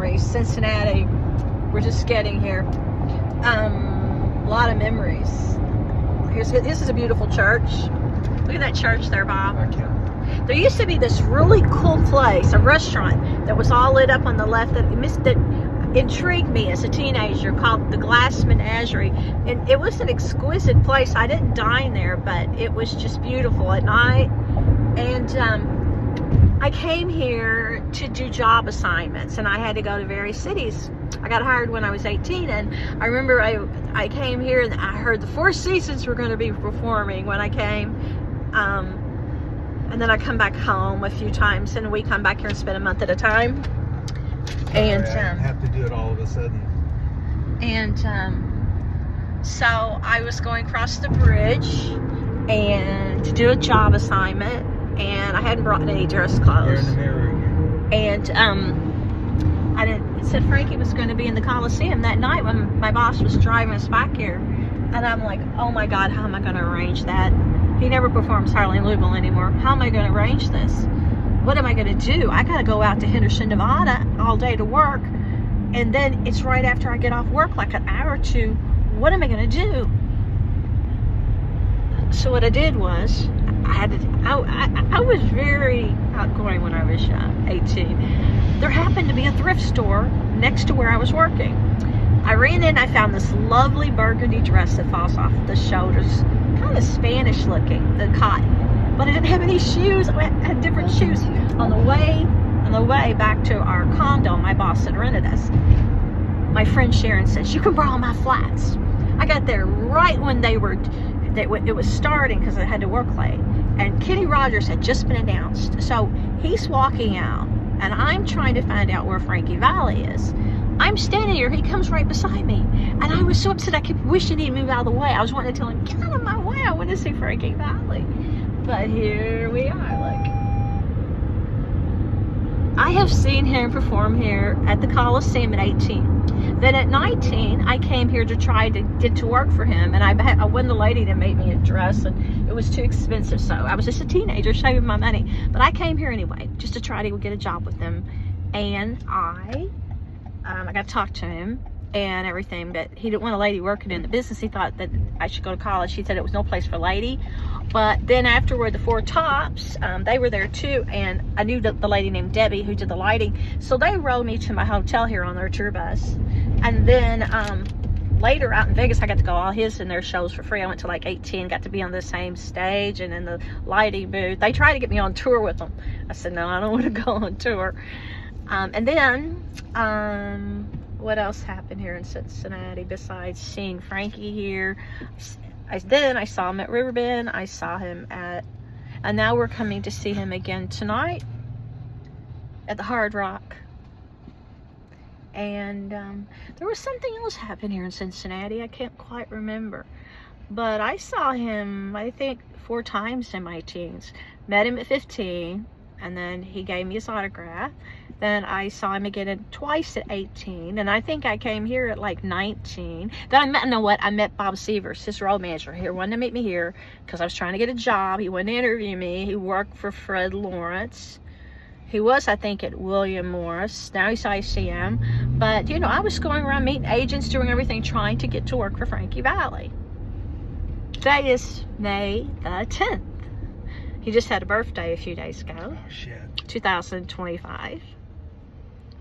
memories. Cincinnati, we're just getting here. A lot of memories. This is a beautiful church. Look at that church there, Bob. I can't. There used to be this really cool place, a restaurant that was all lit up on the left that intrigued me as a teenager, called the Glass Menagerie. And it was an exquisite place. I didn't dine there, but it was just beautiful at night. And I came here to do job assignments, and I had to go to various cities. I got hired when I was 18, and I remember I came here and I heard the Four Seasons were going to be performing when I came. And then I come back home a few times, and we come back here and spend a month at a time. And I didn't have to do it all of a sudden. And so I was going across the bridge and to do a job assignment, and I hadn't brought any dress clothes. You're in the mirror again. And it said Frankie was going to be in the Coliseum that night when my boss was driving us back here. And I'm like, oh my God, how am I going to arrange that? He never performs hardly in Louisville anymore. How am I going to arrange this? What am I going to do? I got to go out to Henderson, Nevada all day to work. And then it's right after I get off work, like an hour or two. What am I going to do? So what I did was, I was very outgoing when I was 18. There happened to be a thrift store next to where I was working. I ran in, I found this lovely burgundy dress that falls off the shoulders, kind of Spanish looking, the cotton, but I didn't have any shoes. I had different shoes. On the way back to our condo my boss had rented us, my friend Sharon says, you can borrow my flats. I got there right when it was starting because I had to work late, and Kenny Rogers had just been announced. So he's walking out, and I'm trying to find out where Frankie Valli is. I'm standing here, he comes right beside me, and I was so upset I kept wishing he'd move out of the way. I was wanting to tell him, get out of my way, I want to see Frankie Valli. But here we are, look. I have seen him perform here at the Coliseum at 18. Then at 19, I came here to try to get to work for him, and I wasn't a lady to make me a dress, and it was too expensive, so I was just a teenager saving my money. But I came here anyway, just to try to get a job with him, and I got to talk to him and everything, but he didn't want a lady working in the business. He thought that I should go to college. He said it was no place for a lady. But then afterward, the Four Tops, they were there too, and I knew the lady named Debbie who did the lighting, so they rode me to my hotel here on their tour bus. And then later out in Vegas, I got to go all his and their shows for free. I went to like 18, got to be on the same stage and in the lighting booth. They tried to get me on tour with them. I said, no, I don't want to go on tour. And then what else happened here in Cincinnati besides seeing Frankie here? Then I saw him at Riverbend. I saw him and now we're coming to see him again tonight at the Hard Rock. And there was something else happened here in Cincinnati. I can't quite remember. But I saw him, I think, 4 times in my teens. Met him at 15, and then he gave me his autograph. Then I saw him again twice at 18, and I think I came here at like 19. Then I met Bob Severs, his road manager here, wanted to meet me here because I was trying to get a job. He wanted to interview me. He worked for Fred Lawrence. He was, I think, at William Morris. Now he's ICM. But, you know, I was going around meeting agents, doing everything, trying to get to work for Frankie Valli. Today is May the 10th. He just had a birthday a few days ago. Oh, shit. 2025.